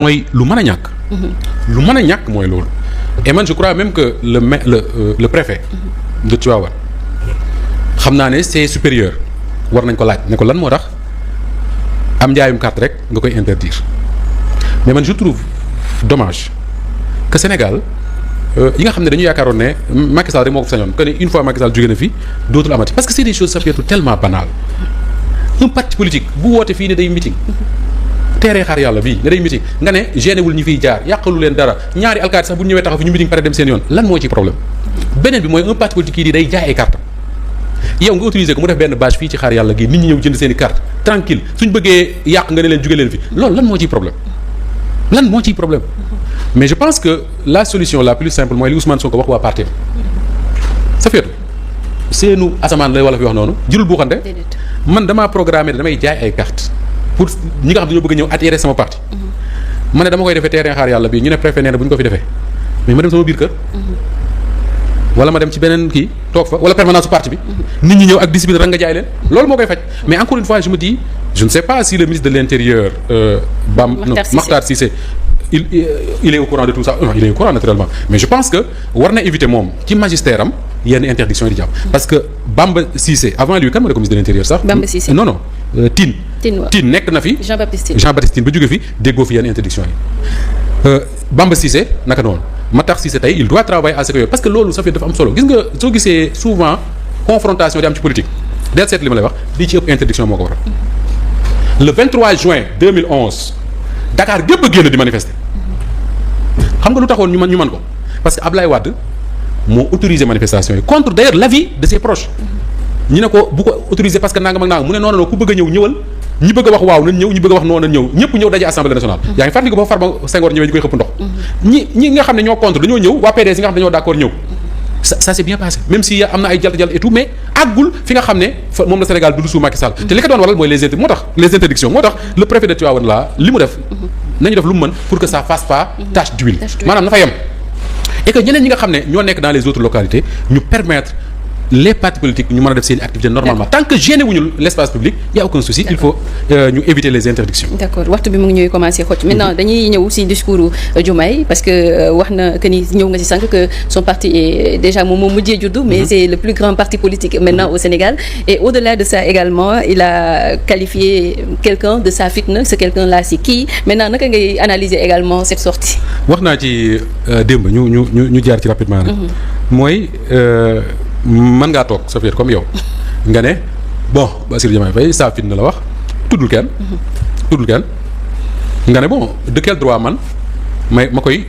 mooy lu mën a ñàkk. lu mën a ñàkk mooy loolu. et man je crois même que le préfet. de Tivaouane xam naa ne c'est supérieur war nañ ko laaj ne ko lan moo tax am njaayum carte rek nga koy interdire mais man je trouve dommage que Sénégal yi nga xam ne dañu yaakaaroon ne Macky Sall rek moo ko sañoon que ni une fois Macky Sall jóge na fi dootul amati parce que c'est des choses ça peut être tellement banal un parti politique bu woote fii ne day meeting. teeree xaar yàlla bii nga day meeting nga ne génne wul ñi fiy jaar yàqalu leen dara ñaari alkaati sax bu ñëwee taxaw fi ñu meeting pare dem seen yoon lan moo ci problème beneen bi mooy un parti politique yi day jaay ay carte yow nga utiliser ko mu def benn bâche fii ci xaar yàlla gi nit ñi ñëw jënd seen i carte tranquille suñ bëggee yàq nga ne leen jóge leen fi loolu lan moo ciy problème mais je pense que la solution la plus simple mooy li Ousmane Sonko wax waa parti sa feetu seenu asamaan lay wala fi wax noonu jërul buuxante man damaa programmé damay jaay ay carte pour ñi nga xam dañoo bëgg a ñëw attirer sama parti ma ne dama koy defee terrain xaar yàlla bii ñu ne préfet nee na bu ñu ko fi defee mais ma dem sama biir kër wala ma dem ci beneen kii toog fa wala permanence su parti bi nit ñi ñëw ak discipline rek nga jaay leen loolu moo koy faj mais encore une fois je me dis je ne sais pas si le ministre de l'Intérieur Makhtar Cissé il est au courant de tout ça il est au courant naturellement mais je pense que war na éviter moom ci magistère am yenn interdiction yi di jàpp parce que Bamba Cissé avant lui kan moo nekk ministre de l'Intérieur sax non Tine nekk na fi Jean-Baptiste Tine ba jóge fi déggoo fi yenn interdiction yi Bamba Cissé naka noonu Matar Cissé tey il doit travailler à ce que yooyu parce que loolu ça fait dafa am solo gis nga soo gisee souvent confrontation di am ci politique del seet li ma lay wax lii ci ëpp interdiction moo ko waral le 23 juin 2011 Dakar gépp a génn di manifester xam nga lu taxoon ñu man ko parce que Ablaye Wade moo autorisé manifestation yi contre d'ailleurs l'avis de ses proches ñu ne ko bu ko autorisé parce que nangam ak nangam mu ne non ku bëgg a ñëw ñëwal ñi bëgg a wax waaw nañ ñëw ñi bëgg a wax non nañ ñëw ñëpp ñëw daje assemblée nationale yaa ngi fàttali ko ba Farba Senghor ñëwee ñu koy xëpp ndox ñi nga xam ne ñoo contre dañoo ñëw waa PDS yi nga xam ne dañoo d'accord ñëw ça s'est bien passé même si am na ay jalt-jalt et tout mais àggul fi nga xam ne moom la Sénégal dund sous Macky Sall te li ko doon waral mooy les interdictions moo tax le préfet de Tivaouane là li mu def nañu def lu mu mën pour que ça fasse pas tache d'huile maanaam na fa yem et que ñeneen ñi nga xam ne ñoo nekk dans les autres localités ñu permettre les partis politiques ñu mën a def seen activité normalement tant que gêné wuñu l'espace public y a aucun souci il faut ñu éviter les interdictions. D'accord waxtu bi mu ngi ñuy commencer xocc maintenant dañuy ñëw ci discours Diomaye parce que wax na que ni ñëw nga ci sànq que son parti est déjà moom moo mujjee juddu mais c'est le plus grand parti politique maintenant au Sénégal et au-delà de ça également il a qualifié quelqu'un de sa fitna ce quelqu'un là c'est qui maintenant naka ngay analyser également cette sortie. wax naa ci démb ñu jaar ci rapidement nag. mooy. mën ngaa toog sa fiir comme yow nga ne bon Bassirou Diomaye Faye saa fit na la wax tuddul kenn nga ne bon de quel droit man ma koy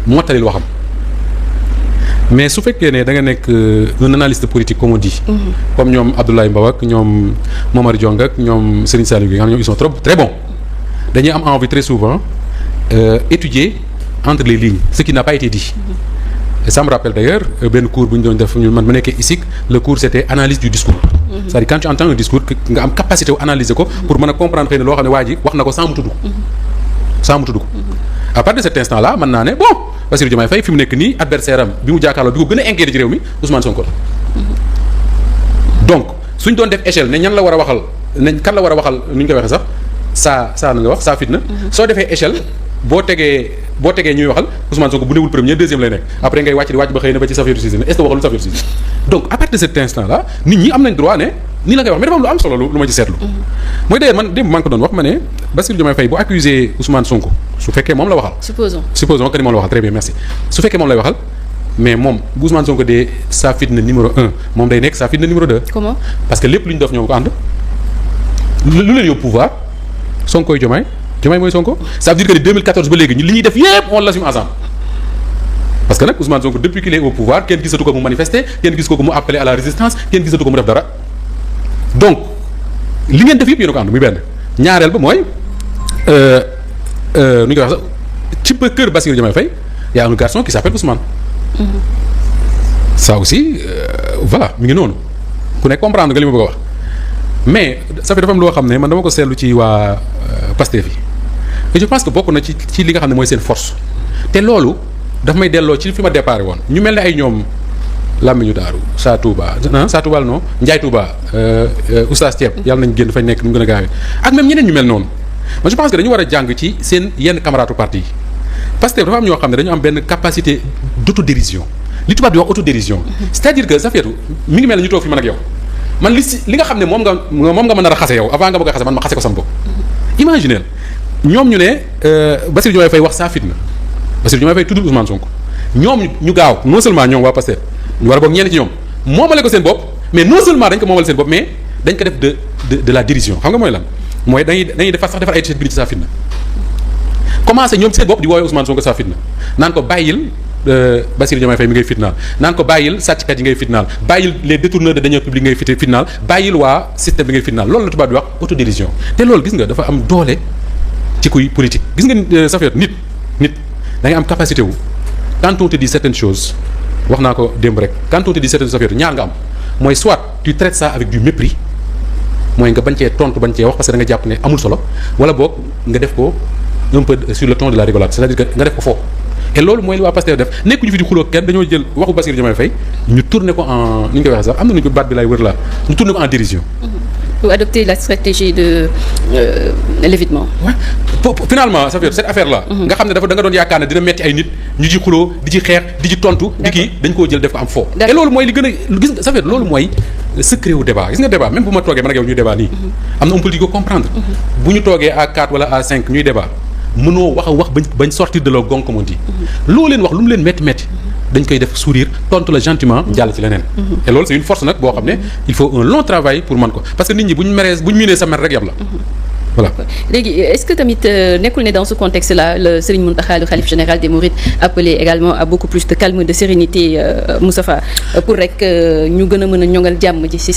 mottalil waxam mais su fekkee ne da nga nekk un analyste politique comme on dit comme ñoom Abdoulaye Mbow ak ñoom Momar Diong ak ñoom Serigne Saliou nga xam ne ñoom ils sont très bons dañuy am envie très souvent étudier entre les lignes ce qui n'a pas été dit. Et ça me rappelle d'ailleurs benn cours bu ñu doon def man ma nekkee ISIC le cours c'était analyse du discours. C'est-à-dire quand tu entends un discours nga am capacité wu analyser ko pour mën a comprendre xëy na loo xam ne waa ji wax na ko sans mu tudd ko. À partir de cet instant là mën naa ne bon Bassirou Diomaye Faye fi mu nekk nii adversaire am bi mu jàkkaarloo bi ko gën a inquiété ci réew mi Ousmane Sonko la. donc suñ doon def échelle ne ñan la war a waxal kan la war a waxal nu ñu koy waxee sax saa na nga wax saa fitna. soo defee échelle boo tegee ñuy waxal Ousmane Sonko bu newul premier deuxième lay nekk après ngay wàcc ba xëy na ba ci Safiatou Cissé est-ce que waxalul Safiatou Cissé donc à partir de cet instant là nit ñi am nañ droit ne nii la ngay wax mais dafa am lu am solo lu ma ci seetlu mooy d'ailleurs man démb maa ngi ko doon wax ma ne Bassirou Diomaye Faye bu accusé Ousmane Sonko su fekkee moom la waxal supposons que ni moom la waxal très bien merci su fekkee moom lay waxal mais moom bu Ousmane Sonko dee sa fitna numéro 1 moom day nekk sa fitna numéro 2 comment parce que lépp lu ñu def ñoom ko ànd lu leen yóbbu pouvoir Sonko Diomaye mooy Sonko ça veut dire que ni 2014 ba léegi li ñuy def yépp on l'assume ensemble parce que nag Ousmane Sonko depuis qu'il est au pouvoir kenn gisatu ko mu manifester kenn gis ko mu appeler à la résistance kenn gisatu ko mu def dara donc li ngeen def yépp yéen a ko ànd muy benn ñaareel ba mooy nu ñu koy wax sax ci kër Bassirou Diomaye Faye y a un garçon qui s'appelle Ousmane ça aussi voilà mi ngi noonu ku nekk comprendre nga li ma bëgg a wax mais ça fait dafa am loo xam ne man dama ko seetlu ci waa Pastef yi et je pense que bokk na ci li nga xam ne mooy seen force te loolu daf may delloo ci fi ma déparé woon ñu mel ne ay ñoom Lamine Daaru Sa Touba non Ndiaye Touba Oustaz Thiep yàlla nañ génn fañ nekk nu mu gën a gaawee ak même ñeneen ñu mel noonu je pense que dañu war a jàng ci seen yenn camarades parti yi Pastef dafa am ñoo xam ne dañu am benn capacité d'autodérision li tubaab di wax autodérision c'est-à-dire que Safiatou mi ngi mel ne ñu toog fi man ak yow man li nga xam ne moom nga mën a xase yow avant nga bëgg a xase man ma xase ko sama bopp imaginez ñoom ñu ne Bassirou Diomaye Faye wax saa fitna Bassirou Diomaye Faye tuddul Ousmane Sonko ñoom ñu gaaw non seulement ñoom waa Pastef ñu war a boog ñenn ci ñoom moomale ko seen bopp mais non seulement dañ ko moomale seen bopp mais dañ ko def de la dérision xam nga mooy lan mooy dañuy defar ay t-shirt bi ci saa fitna commencé ñoom seen bopp di woowee Ousmane Sonko saa fitna naan ko bàyyil Bassirou Diomaye Faye mi ngay fitnaal naan ko bàyyil sàcckat yi ngay fitnaal bàyyil les détourneurs de deniers publics ngay fitnaal bàyyil waa système bi ngay fitnaal loolu la tubaab di wax autodérision te loolu gis nga dafa am doole ci kuy politique gis nga Safiatou nit da ngay am capacité wu quand on te dit certaines choses wax naa ko démb rek quand on te dit certaines choses Safiatou ñaar nga am mooy soit tu traites ça avec du mépris mooy nga bañ cee tontu bañ cee wax parce que da nga jàpp ne amul solo wala boog nga def ko un peu sur le ton de la rigolade c'est-à-dire que nga def ko foofu et loolu mooy li waa Pastef def nekkuñu fi di xuloo kenn dañoo jël waxu Bassirou Diomaye Faye ñu tourné ko en ni ñu koy waxee sax am na nu ñu ko baat bi lay wër laa ñu tourné ko en dérision. Pour adopter la stratégie de l'évitement. Ouais. Finalement ça fait cette affaire là. nga xam ne da nga doon yaakaar ne dina metti ay nit ñu ci xuloo di ci xeex di ci tontu. di kii dañ koo jël def ko am faux. et loolu mooy li gën a gis nga ça fait loolu mooy secret wu débat gis nga débat même bu ma toogee man ak yow ñuy débat nii. am na un politique ko comprendre. bu ñu toogee à 4 wala à 5 ñuy débat mënoo wax bañ sortir de leur gong comme on dit. loo leen wax lu mu leen métti dañ koy def sourire tontu la gentiment jàll ci leneen. et loolu c'est une force nag boo xam ne il faut un long travail pour mën ko parce que nit ñi bu ñu miinee sa mer rek yab la. voilà léegi est-ce que tamit nekkul ne dans ce contexte là le Serigne Mountakha le khalife général des Mourides appelé également à beaucoup plus de calme de sérénité Moustapha pour rek ñu gën a mën a ñoŋal jàmm ji ci